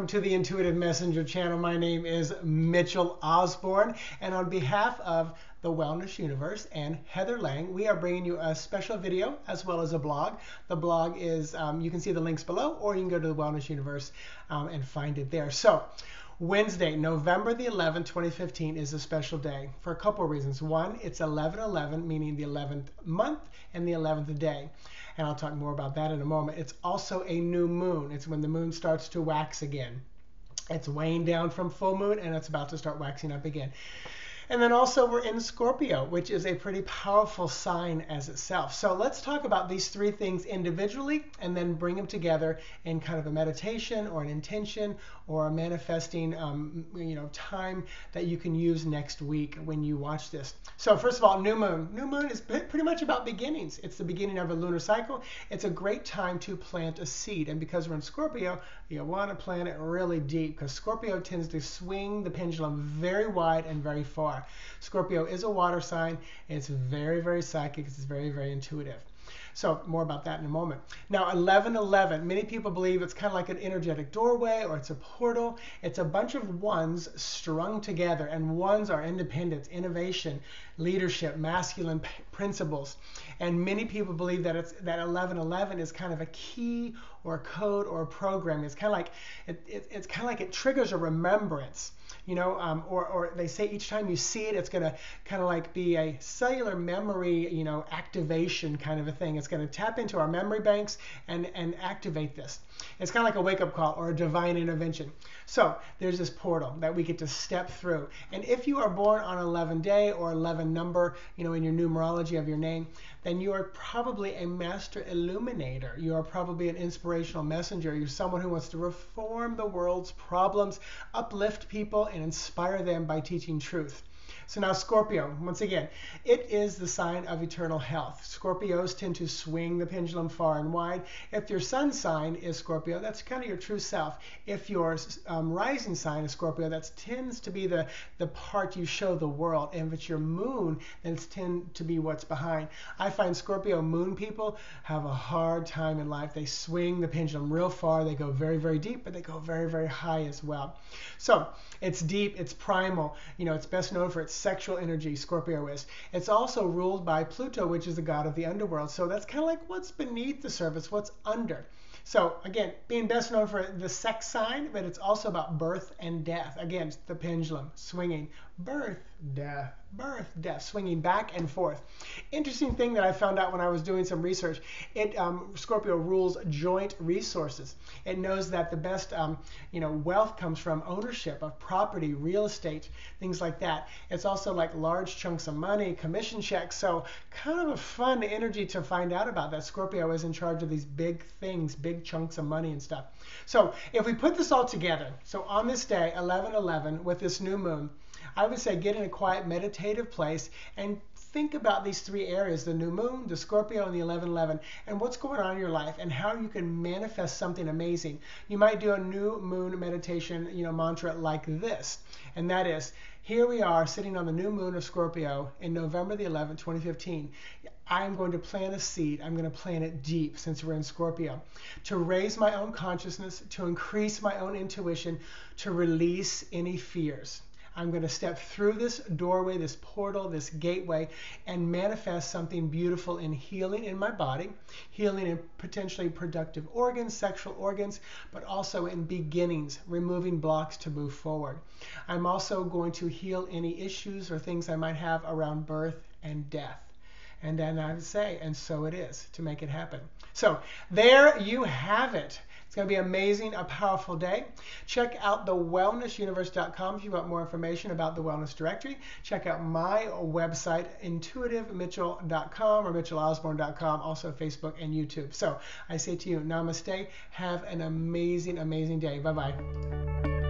welcome to the Intuitive Messenger channel. My name is Mitchell Osborne, and on behalf of the Wellness Universe and Heather Lang, we are bringing you a special video as well as a blog. The blog is, you can see the links below, or you can go to the Wellness Universe and find it there. So Wednesday, November the 11th, 2015 is a special day for a couple of reasons. One, it's 11/11, meaning the 11th month and the 11th day. And I'll talk more about that in a moment. It's also a new moon. It's when the moon starts to wax again. It's weighing down from full moon and it's about to start waxing up again. And then also we're in Scorpio, which is a pretty powerful sign as itself. So let's talk about these three things individually and then bring them together in kind of a meditation or an intention or a manifesting time that you can use next week when you watch this. So first of all, new moon. New moon is pretty much about beginnings. It's the beginning of a lunar cycle. It's a great time to plant a seed. And because we're in Scorpio, you want to plant it really deep because Scorpio tends to swing the pendulum very wide and very far. Scorpio is a water sign. And it's very, very psychic. It's very, very intuitive. So more about that in a moment. Now 11/11, many people believe it's kind of like an energetic doorway or it's a portal. It's a bunch of ones strung together, and ones are independence, innovation, leadership, masculine principles. And many people believe that that 11/11 is kind of a key or a code or a program. It's kind of like it's kind of like it triggers a remembrance. Or they say each time you see it, it's going to kind of like be a cellular memory, activation kind of a thing. It's going to tap into our memory banks and activate this. It's kind of like a wake-up call or a divine intervention. So there's this portal that we get to step through. And if you are born on 11 day or 11 number, in your numerology of your name, then you are probably a master illuminator. You are probably an inspirational messenger. You're someone who wants to reform the world's problems, uplift people, and inspire them by teaching truth. So now Scorpio, once again, it is the sign of eternal health. Scorpios tend to swing the pendulum far and wide. If your sun sign is Scorpio, that's kind of your true self. If your rising sign is Scorpio, that tends to be the part you show the world. And if it's your moon, then it's tend to be what's behind. I find Scorpio moon people have a hard time in life. They swing the pendulum real far. They go very, very deep, but they go very, very high as well. So it's deep, it's primal. It's best known for its sexual energy, Scorpio is. It's also ruled by Pluto, which is the god of the underworld. So that's kind of like what's beneath the surface, what's under. So again, being best known for the sex sign, but it's also about birth and death. Again, the pendulum swinging, birth, death, swinging back and forth. Interesting thing that I found out when I was doing some research, Scorpio rules joint resources. It knows that the best wealth comes from ownership of property, real estate, things like that. It's also like large chunks of money, commission checks. So kind of a fun energy to find out about that. Scorpio is in charge of these big things, big chunks of money and stuff. So if we put this all together, so on this day, 11/11, with this new moon, I would say get in a quiet meditative place and think about these three areas, the new moon, the Scorpio, and the 11/11, and what's going on in your life and how you can manifest something amazing. You might do a new moon meditation, mantra like this, and that is, here we are sitting on the new moon of Scorpio in November the 11th, 2015. I'm going to plant a seed. I'm going to plant it deep since we're in Scorpio to raise my own consciousness, to increase my own intuition, to release any fears. I'm going to step through this doorway, this portal, this gateway, and manifest something beautiful in healing in my body, healing in potentially productive organs, sexual organs, but also in beginnings, removing blocks to move forward. I'm also going to heal any issues or things I might have around birth and death. And then I would say, and so it is, to make it happen. So there you have it. It's going to be amazing, a powerful day. Check out thewellnessuniverse.com if you want more information about the Wellness Directory. Check out my website, intuitivemitchell.com or mitchellosborne.com, also Facebook and YouTube. So I say to you, namaste. Have an amazing, amazing day. Bye-bye.